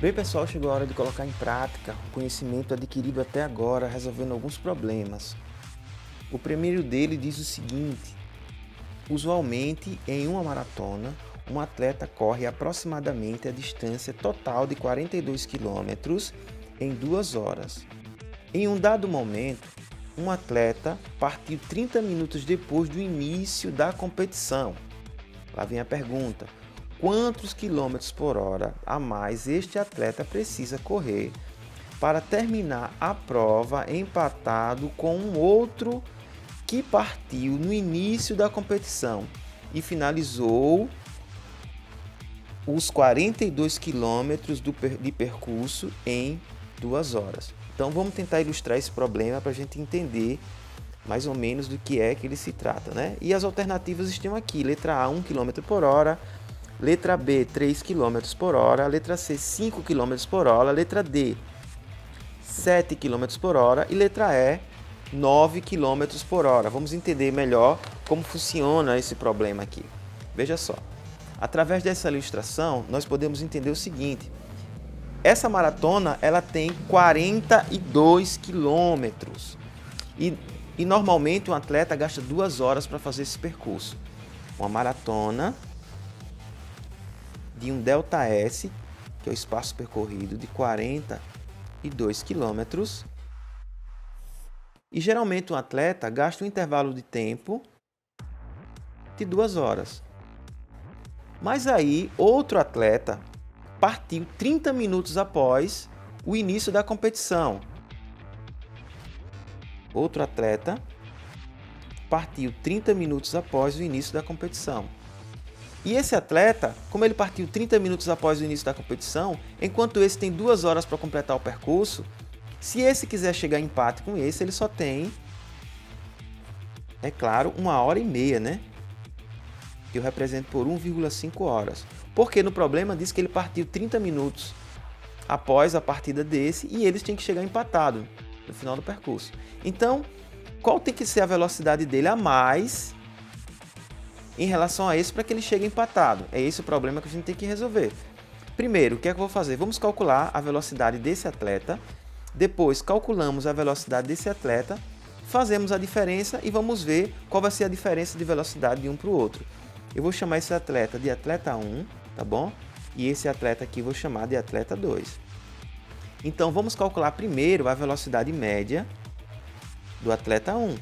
Bem, pessoal, chegou a hora de colocar em prática o conhecimento adquirido até agora, resolvendo alguns problemas. O primeiro dele diz o seguinte: usualmente, em uma maratona, um atleta corre aproximadamente a distância total de 42 quilômetros em 2 horas. Em um dado momento, um atleta partiu 30 minutos depois do início da competição. Lá vem a pergunta: quantos quilômetros por hora a mais este atleta precisa correr para terminar a prova empatado com um outro que partiu no início da competição e finalizou os 42 quilômetros de percurso em 2 horas? Então vamos tentar ilustrar esse problema para a gente entender mais ou menos do que é que ele se trata, né? E as alternativas estão aqui: letra A, 1 km por hora, letra B, 3 km por hora, letra C, 5 km por hora, letra D, 7 km por hora e letra E, 9 km por hora. Vamos entender melhor como funciona esse problema aqui. Veja só, através dessa ilustração nós podemos entender o seguinte: essa maratona ela tem 42 quilômetros e normalmente um atleta gasta 2 horas para fazer esse percurso. Uma maratona de um ΔS, que é o espaço percorrido, de 42 quilômetros. E geralmente um atleta gasta um intervalo de tempo de 2 horas. Mas aí outro atleta partiu 30 minutos após o início da competição. Outro atleta partiu 30 minutos após o início da competição. E esse atleta, como ele partiu 30 minutos após o início da competição, enquanto esse tem 2 horas para completar o percurso, se esse quiser chegar em empate com esse, ele só tem, é claro, 1h30, né? Que eu represento por 1,5 horas. Porque no problema diz que ele partiu 30 minutos após a partida desse e eles têm que chegar empatado no final do percurso. Então, qual tem que ser a velocidade dele a mais em relação a esse para que ele chegue empatado? É esse o problema que a gente tem que resolver. Primeiro, o que é que eu vou fazer? Vamos calcular a velocidade desse atleta, depois calculamos a velocidade desse atleta, fazemos a diferença e vamos ver qual vai ser a diferença de velocidade de um para o outro. Eu vou chamar esse atleta de atleta 1, tá bom? E esse atleta aqui eu vou chamar de atleta 2. Então vamos calcular primeiro a velocidade média do atleta 1.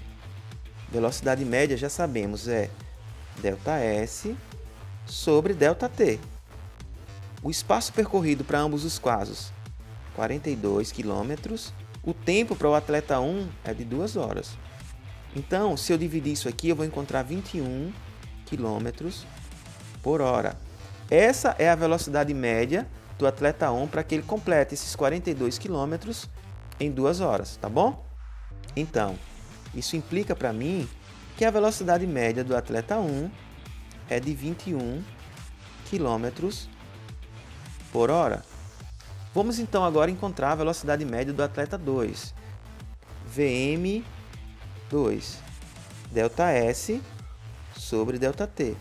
Velocidade média, já sabemos, é ΔS sobre ΔT. O espaço percorrido para ambos os casos, 42 km. O tempo para o atleta 1 é de 2 horas. Então, se eu dividir isso aqui, eu vou encontrar 21 km por hora. Essa é a velocidade média do atleta 1 para que ele complete esses 42 km em 2 horas, tá bom? Então, isso implica para mim que a velocidade média do atleta 1 é de 21 km por hora. Vamos então agora encontrar a velocidade média do atleta 2. VM2, ΔS sobre ΔT.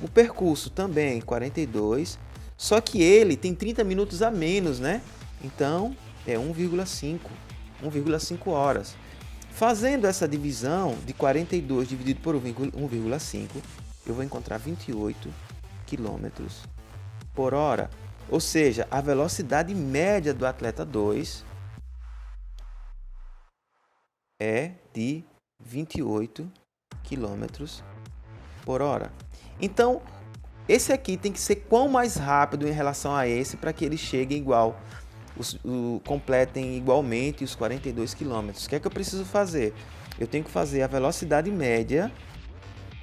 O percurso também 42, só que ele tem 30 minutos a menos, né? Então é 1,5 horas. Fazendo essa divisão de 42 dividido por 1,5, eu vou encontrar 28 km por hora. Ou seja, a velocidade média do atleta 2 é de 28 km por hora. Então, esse aqui tem que ser quão mais rápido em relação a esse para que eles cheguem igual, completem igualmente os 42 km. O que é que eu preciso fazer? Eu tenho que fazer a velocidade média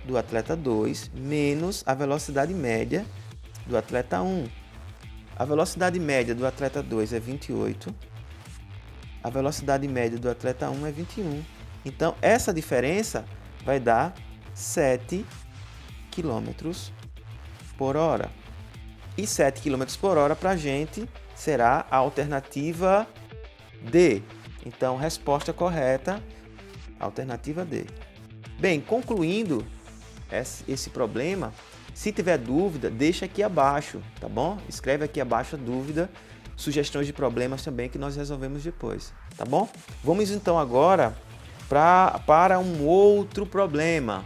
do atleta 2 menos a velocidade média do atleta 1. A velocidade média do atleta 2 é 28. A velocidade média do atleta 1 é 21. Então, essa diferença vai dar 7 km por hora. E 7 km por hora para a gente será a alternativa D. Então, resposta correta, alternativa D. Bem, concluindo esse problema, Se tiver dúvida, deixa aqui abaixo, tá bom? Escreve aqui abaixo a dúvida, sugestões de problemas também que nós resolvemos depois, tá bom? Vamos então agora para um outro problema.